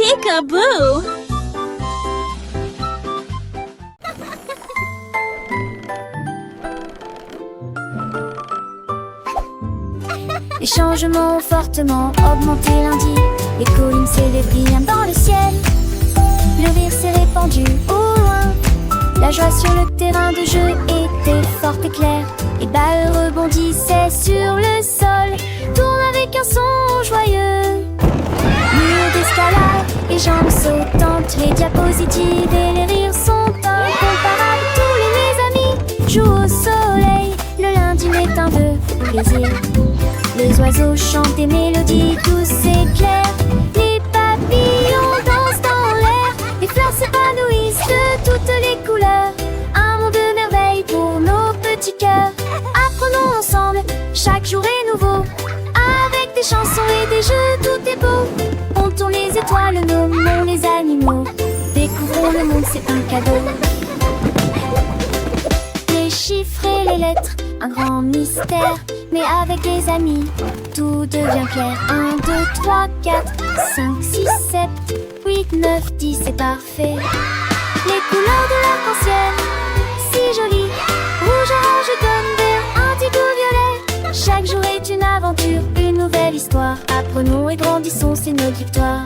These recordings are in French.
Peekaboo! Les changements ont fortement augmenté lundi. Les collines s'élèvent brillantes dans le ciel. Le rire s'est répandu au loin. La joie sur le terrain de jeu était forte et claire. Les balles rebondissaient sur le sol. Tourne avec un son joyeux. Mur d'escalade, les jambes sautantes, les diapositives et les rires sont incomparables. Tous mes amis jouent au soleil. Le lundi matin de plaisir. Les oiseaux chantent des mélodies douces et claires. Les papillons dansent dans l'air. Les fleurs s'épanouissent de toutes les couleurs. Un monde de merveilles pour nos petits cœurs. Apprenons ensemble, chaque jour est nouveau. Avec des chansons et des jeux, tout est beau. Comptons les étoiles, nommons les animaux. Découvrons le monde, c'est un cadeau. Les chiffres et les lettres, un grand mystère. Mais avec les amis, tout devient clair. 1, 2, 3, 4, 5, 6, 7, 8, 9, 10, c'est parfait. Les couleurs de l'arc-en-ciel, si jolies. Rouge, orange, jaune, vert, indigo, violet. Chaque jour est une aventure, une nouvelle histoire. Apprenons et grandissons, c'est notre victoire.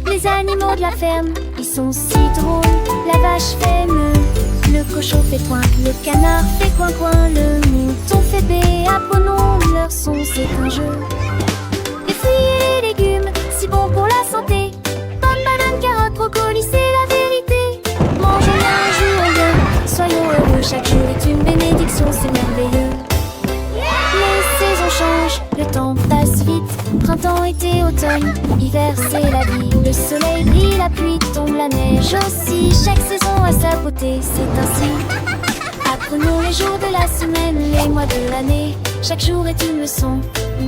Les animaux de la ferme, ils sont si drôles. La vache fait meu, le cochon fait toin, le canard fait coin-coin, le mouton fait bé. Apprenons leur son, c'est un jeu. Les fruits et les légumes, si bons pour la santé. Pommes, bananes, carottes, brocolis, c'est la vérité. Mangeons bien, jouons bien, soyons heureux. Chaque jour est une bénédiction, c'est merveilleux. Les saisons changent, le temps passe vite. Printemps, été, automne, hiver, c'est la vie. Le soleil brille, la pluie tombe, la neige aussi. Chaque saison a sa beauté, c'est ainsi. Apprenons les jours de la semaine, les mois de l'année. Chaque jour est une leçon,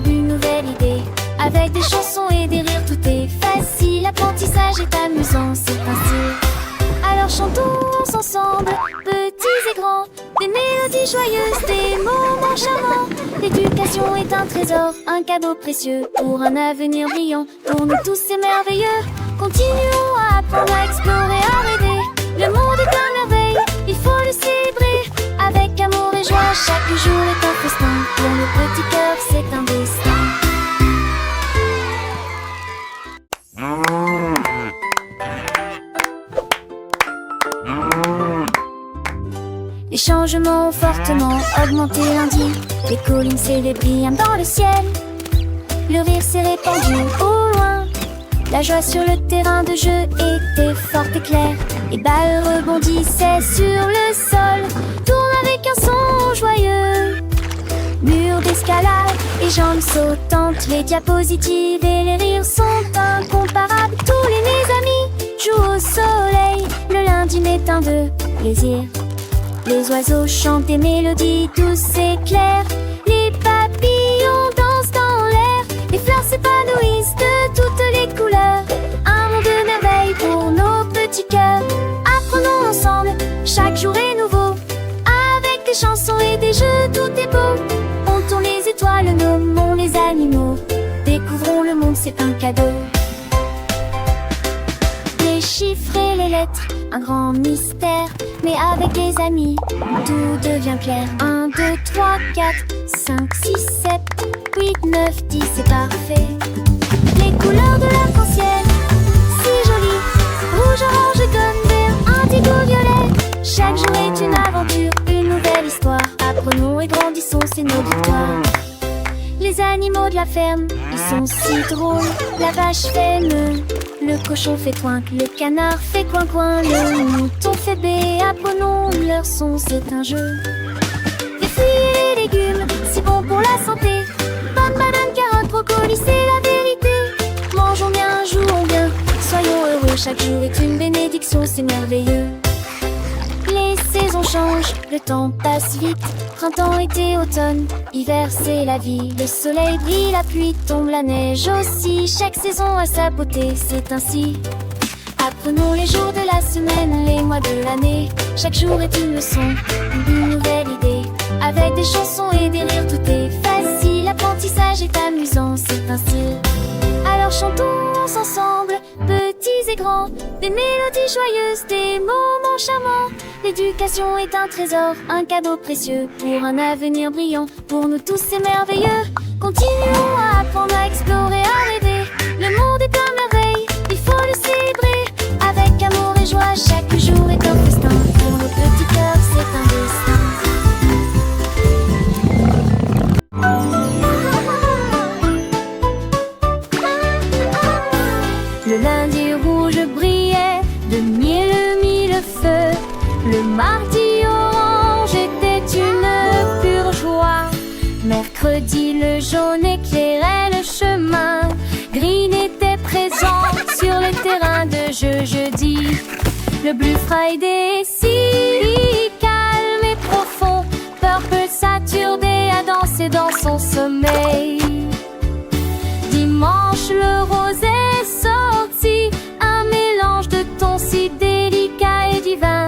une nouvelle idée. Avec des chansons et des rires, tout est facile. L'apprentissage est amusant, c'est ainsi. Alors chantons ensemble, petits et grands. Des mélodies joyeuses, des moments charmants. L'éducation est un trésor, un cadeau précieux. Pour un avenir brillant, pour nous tous c'est merveilleux. Continuons à apprendre, à explorer, à rêver. Le monde est un merveille, il faut le célébrer. Avec amour et joie, chaque jour est un festin. Pour nos petits cœurs, c'est un destin. Les changements ont fortement augmenté lundi. Les collines s'élèvent brillantes dans le ciel. Le rire s'est répandu au loin. La joie sur le terrain de jeu était forte et claire. Les balles rebondissaient sur le sol. Tourne avec un son joyeux. Mur d'escalade, les jambes sautantes, les diapositives et les rires sont incomparables. Tous mes amis jouent au soleil. Le lundi matin de plaisir. Les oiseaux chantent des mélodies douces et claires. Les papillons dansent dans l'air. Les fleurs s'épanouissent de toutes les couleurs. Un monde de merveilles pour nos petits cœurs. Apprenons ensemble, chaque jour est nouveau. Avec des chansons et des jeux, tout est beau. Comptons les étoiles, nommons les animaux. Découvrons le monde, c'est un cadeau. Les chiffres et les lettres, un grand mystère. Mais avec les amis, tout devient clair. 1, 2, 3, 4, 5, 6, 7, 8, 9, 10, c'est parfait. Les couleurs de l'arc-en-ciel, si jolies. Rouge, orange, jaune, vert, indigo, violet. Chaque jour est une aventure, une nouvelle histoire. Apprenons et grandissons, c'est nos victoires. Les animaux de la ferme, ils sont si drôles. La vache fait meu, le cochon fait toinque, le canard fait coin-coin, le mouton fait bé. Apprenons leur son, c'est un jeu. Les fruits et les légumes, si bons pour la santé. Pommes, bananes, carottes, brocolis, c'est la vérité. Mangeons bien, jouons bien, soyons heureux. Chaque jour est une bénédiction, c'est merveilleux. Les saisons changent, le temps passe vite. Printemps, été, automne, hiver, c'est la vie. Le soleil brille, la pluie tombe, la neige aussi. Chaque saison a sa beauté, c'est ainsi. Apprenons les jours de la semaine, les mois de l'année. Chaque jour est une leçon, une nouvelle idée. Avec des chansons et des rires, tout est facile. L'apprentissage est amusant, c'est un style. Alors chantons ensemble, et grands, des mélodies joyeuses, des moments charmants. L'éducation est un trésor, un cadeau précieux pour un avenir brillant. Pour nous tous c'est merveilleux. Continuons à apprendre, à explorer, à rêver. Le monde est plein de merveilles, il faut le célébrer. Avec amour et joie, chaque jour est un festin. Pour nos petits cœurs, c'est un destin. Le lundi rouge brillait, de miel mit le feu. Le mardi orange était une pure joie. Mercredi le jaune éclairait le chemin. Green était présent sur les terrains de jeu. Jeudi, le Blue Friday est si calme et profond. Purple Saturday a dansé dans son sommeil. Dimanche le rose est sorti, un mélange de tons si délicat et divin.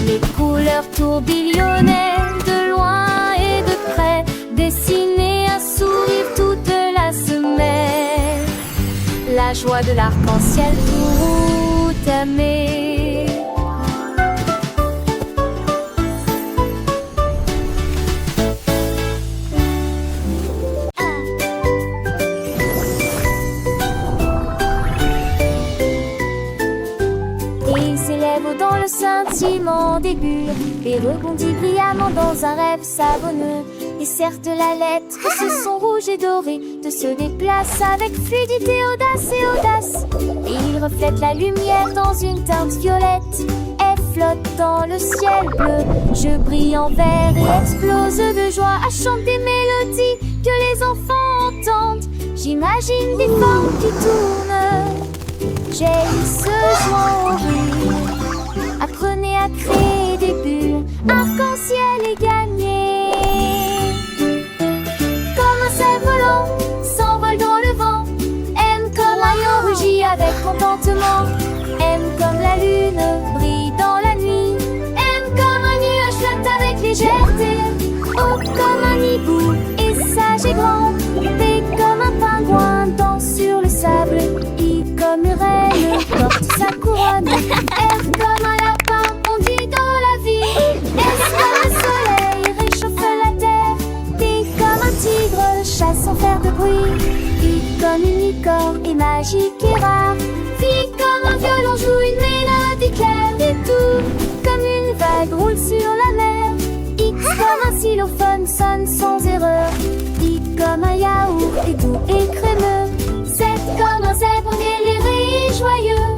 Les couleurs tourbillonnaient de loin et de près, dessinaient un sourire toute la semaine. La joie de l'arc-en-ciel tout aimé. Dans le scintillement des bulles, et rebondit brillamment dans un rêve savonneux. Et certes la lettre, ce son rouge et doré, de se déplace avec fluidité, audace et audace. Et il reflète la lumière dans une teinte violette, et flotte dans le ciel bleu. Je brille en vert et explose de joie à chanter des mélodies que les enfants entendent. J'imagine des formes qui tournent, jaillissent joie au rire. Apprenez à créer des bulles, arc-en-ciel et gagné. Comme un cerf volant, s'envole dans le vent. M comme un lion rugit avec contentement. M comme la lune brille dans la nuit. M comme un nuage flotte avec légèreté. O comme un hibou et sage et grand. P comme un pingouin danse sur le sable. I comme une reine porte sa couronne. R comme un lapin bondit dans la vie. S comme le soleil réchauffe la terre. T comme un tigre chasse sans faire de bruit. I comme une licorne et magique et rare. V comme un violon joue une mélodie claire. Et tout comme une vague roule sur la mer. X comme un xylophone sonne sans erreur. I comme un yaourt et doux et crémeux. Z comme un zèbre déliré et joyeux.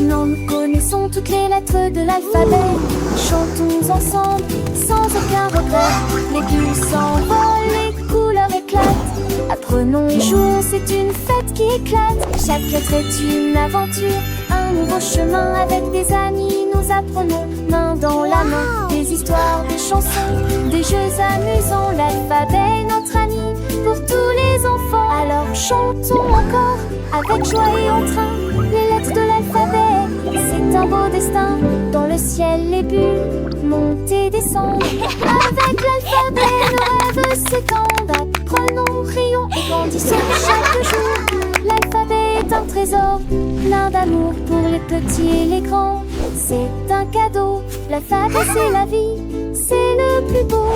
Nous connaissons toutes les lettres de l'alphabet. Chantons ensemble sans aucun regret. Les bulles s'envolent, les couleurs éclatent. Apprenons et jouons, c'est une fête qui éclate. Chaque lettre est une aventure, un nouveau chemin. Avec des amis nous apprenons, main dans la main. Des histoires, des chansons, des jeux amusants. L'alphabet est notre ami pour tous les enfants. Alors chantons encore avec joie et entrain. Les lettres de l'alphabet, c'est un beau destin. Dans le ciel les bulles montent et descendent. Avec l'alphabet nos rêves s'étendent. Apprenons, rions et grandissons chaque jour. L'alphabet est un trésor, plein d'amour pour les petits et les grands. C'est un cadeau, l'alphabet c'est la vie, c'est le plus beau.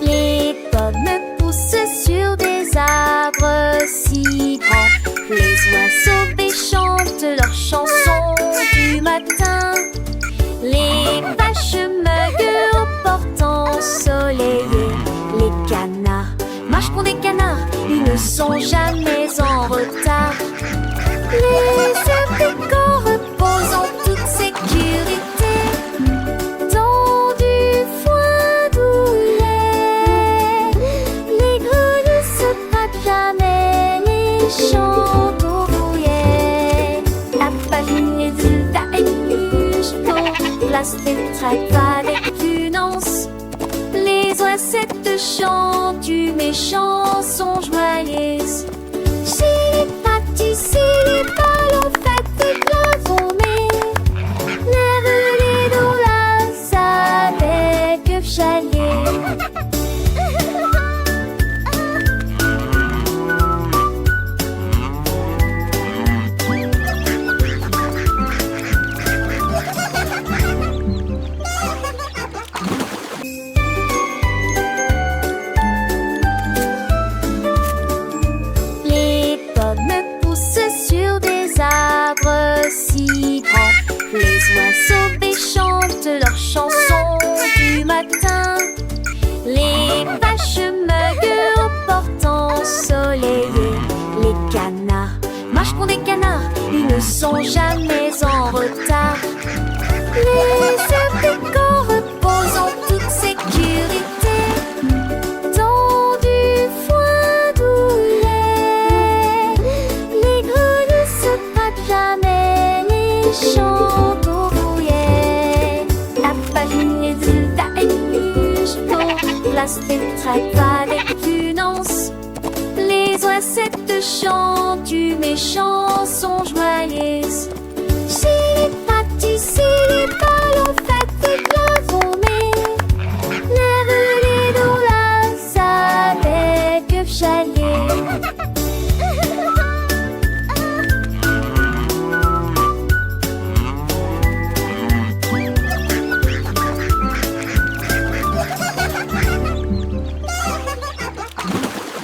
Les pommes poussent sur des arbres si grands. Les oiseaux chantent leurs chansons du matin. Les vaches meugent au portant ensoleillé. Les canards marchent pour des canards, ils ne sont jamais en retard. Les abricots reposent en toute sécurité dans du foin douillet. Les grenouilles se battent jamais, les chantent au fouillet. La famille de la éluge place des trappes avec prudence. Les oisettes chantent une chansons joyeuses. Chez les font des canards, ils ne sont jamais en retard. Les cerfs reposent en toute sécurité dans du foin douillet. Les grenouilles se battent jamais, les champs au brouillet. La farine et la éluge pour place des tracts avec prudence. Les oisettes chantent, du méchant sont joyeuses.